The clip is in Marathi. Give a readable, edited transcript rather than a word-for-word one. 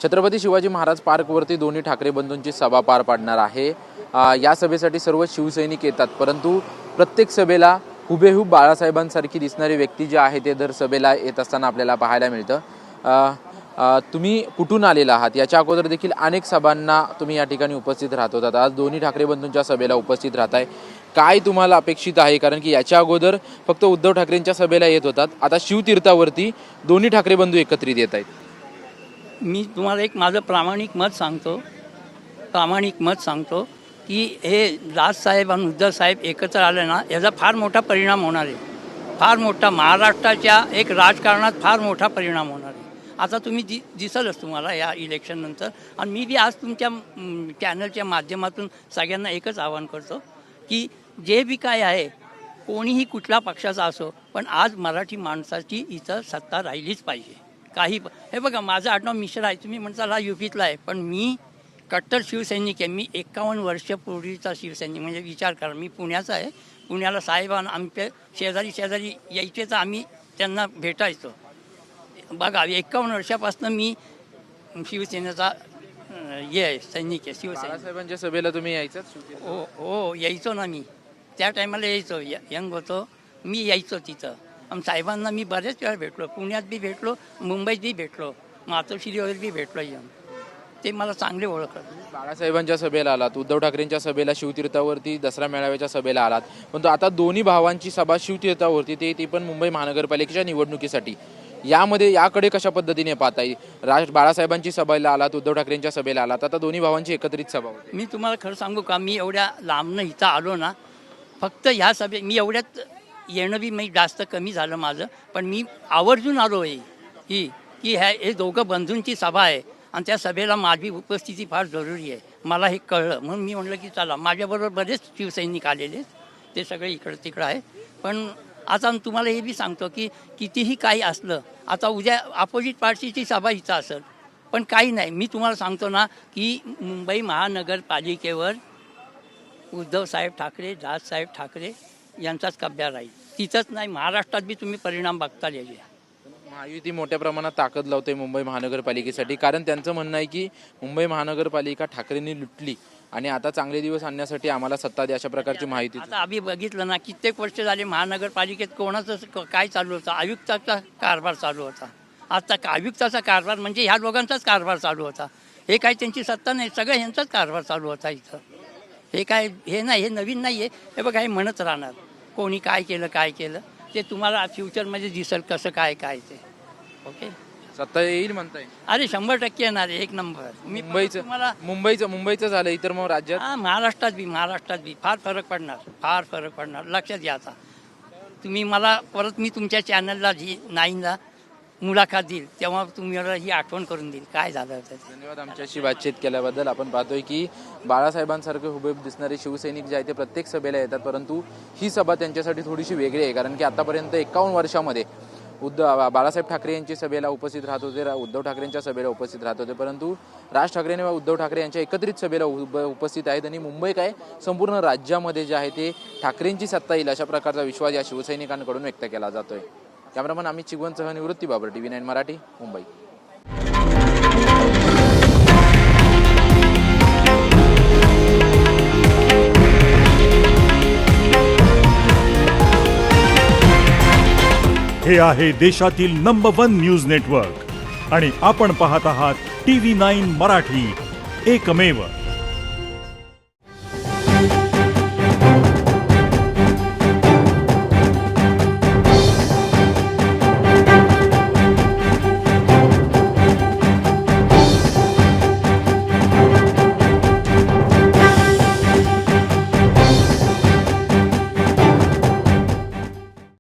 छत्रपती शिवाजी महाराज पार्कवरती दोन्ही ठाकरे बंधूंची सभा पार पाडणार आहे। या सभेसाठी सर्व शिवसैनिक येतात, परंतु प्रत्येक सभेला हुबेहूब बाळासाहेबांसारखी दिसणारी व्यक्ती जी आहे ते दर सभेला येत असताना आपल्याला पाहायला मिळतं। तुम्ही कुठून आलेला आहात? याच्या अगोदर देखील अनेक सभांना तुम्ही या ठिकाणी उपस्थित राहत होतात, आज दोन्ही ठाकरे बंधूंच्या सभेला उपस्थित राहताय, काय तुम्हाला अपेक्षित आहे? कारण की याच्या अगोदर फक्त उद्धव ठाकरेंच्या सभेला येत होतात, आता शिवतीर्थावरती दोन्ही ठाकरे बंधू एकत्रित येत आहेत। मी तुम्हाला एक माझं प्रामाणिक मत सांगतो की हे राजसाहेब आणि उद्धवसाहेब एकत्र आले ना, याचा फार मोठा परिणाम होणार आहे, फार मोठा महाराष्ट्राच्या एक राजकारणात फार मोठा परिणाम होणार आहे। आता तुम्ही दिसलच तुम्हाला या इलेक्शननंतर। आणि मी बी आज तुमच्या चॅनलच्या माध्यमातून सगळ्यांना एकच आवाहन करतो की जे बी काय आहे, कोणीही कुठल्या पक्षाचा असो, पण आज मराठी माणसाची इथं सत्ता राहिलीच पाहिजे। काही हे बघा, माझं आडनाव मिश्रा आहे, तुम्ही म्हणताल हा युपीतला आहे, पण मी कट्टर शिवसैनिक आहे। मी 51 वर्षपूर्वीचा शिवसैनिक, म्हणजे विचार करा, मी पुण्याचा आहे। पुण्याला साहेबांना आमच्या शेजारी यायचे तर आम्ही त्यांना भेटायचो। बघा, 51 वर्षापासून मी शिवसेनेचा हे आहे, सैनिक आहे, शिवसेना। साहेबांच्या सभेला तुम्ही यायचं? हो यायचो ना, मी त्या टायमाला यायचो, यंग होतो मी, यायचो तिथं। आणि साहेबांना मी बरेच वेळा भेटलो, पुण्यात बी भेटलो, मुंबईत बी भेटलो, मातोश्री वगैरे बी भेटलो येऊन, ते मला चांगले ओळखतात। बाळासाहेबांच्या सभेला आलात, उद्धव ठाकरेंच्या सभेला शिवतीर्थावरती दसरा मेळाव्याच्या सभेला आलात, पण आता दोन्ही भावांची सभा शिवतीर्थावरती, ती पण मुंबई महानगरपालिकेच्या निवडणुकीसाठी, यामध्ये याकडे कशा पद्धतीने पाहता येईल? बाळासाहेबांची सभेला आलात, उद्धव ठाकरेंच्या सभेला आलात, आता दोन्ही भावांची एकत्रित सभा होती। मी तुम्हाला खरं सांगू का, मी एवढ्या लांबनं इथं आलो ना, फक्त ह्या सभे मी एवढ्यात येणं बी मी जास्त कमी झालं माझं, पण मी आवर्जून आलो आहे की हे दोघं बंधूंची सभा आहे आणि त्या सभेला माझी उपस्थिती फार जरुरी आहे। मला हे कळलं, म्हणून मी म्हटलं की चला, माझ्याबरोबर बरेच शिवसैनिक आलेले, ते सगळे इकडं तिकडं आहे। पण आता तुम्हाला हे बी सांगतो की कितीही काही असलं, आता उद्या अपोजिट पार्टीची सभा इथं असेल, पण काही नाही, मी तुम्हाला सांगतो ना की मुंबई महानगरपालिकेवर उद्धवसाहेब ठाकरे, राजसाहेब ठाकरे यांचाच कब्जा राहील, तिथंच नाही, महाराष्ट्रात बी तुम्ही परिणाम बघता यायचे। महायुती मोठ्या प्रमाणात ताकद लावते मुंबई महानगरपालिकेसाठी, कारण त्यांचं म्हणणं आहे की मुंबई महानगरपालिका ठाकरेंनी लुटली आणि आता चांगले दिवस आणण्यासाठी आम्हाला सत्ता द्या, अशा प्रकारची माहिती। आता आम्ही बघितलं ना, कित्येक वर्ष झाले महानगरपालिकेत कोणाचं काय चालू होतं, आयुक्ताचा कारभार चालू होता। आता आयुक्ताचा कारभार म्हणजे ह्या दोघांचाच कारभार चालू होता, हे काय त्यांची सत्ता नाही, सगळं ह्यांचाच कारभार चालू होता इथं। हे काय हे नाही, हे नवीन नाही आहे, हे बघा, हे म्हणत राहणार, कोणी काय केलं ते तुम्हाला फ्युचरमध्ये दिसेल कसं काय ते। ओके, सत्ता येईल म्हणताय? अरे 100% येणार, एक नंबर। मुंबईचं झालं, इतर मग राज्यात, महाराष्ट्रात बी फार फरक पडणार, लक्षात घ्या। आता तुम्ही मला परत, मी तुमच्या चॅनलला 9ला मुलाखत देईल, तेव्हा तुम्ही मला ही आठवण करून देईल काय झालं होतं। धन्यवाद आमच्याशी बातचीत केल्याबद्दल। आपण पाहतोय की बाळासाहेबांसारखे हुबेहूब दिसणारे शिवसैनिक जे आहे ते प्रत्येक सभेला येतात, परंतु ही सभा त्यांच्यासाठी थोडीशी वेगळी आहे, कारण की आतापर्यंत 51 वर्षामध्ये बाळासाहेब ठाकरे यांची सभेला उपस्थित राहत होते, उद्धव ठाकरेंच्या सभेला उपस्थित राहत होते, परंतु राज ठाकरे व उद्धव ठाकरे यांच्या एकत्रित सभेला उपस्थित आहेत आणि मुंबई काय संपूर्ण राज्यामध्ये जे आहे ते ठाकरेंची सत्ता येईल अशा प्रकारचा विश्वास या शिवसैनिकांकडून व्यक्त केला जातोय। कॅमेरामन अमित चिगवणसह निवृत्ती बाबर, TV9 मराठी, मुंबई। हे आहे देशातील नंबर 1 न्यूज नेटवर्क आणि आपण पाहत आहात TV9 मराठी, एकमेव।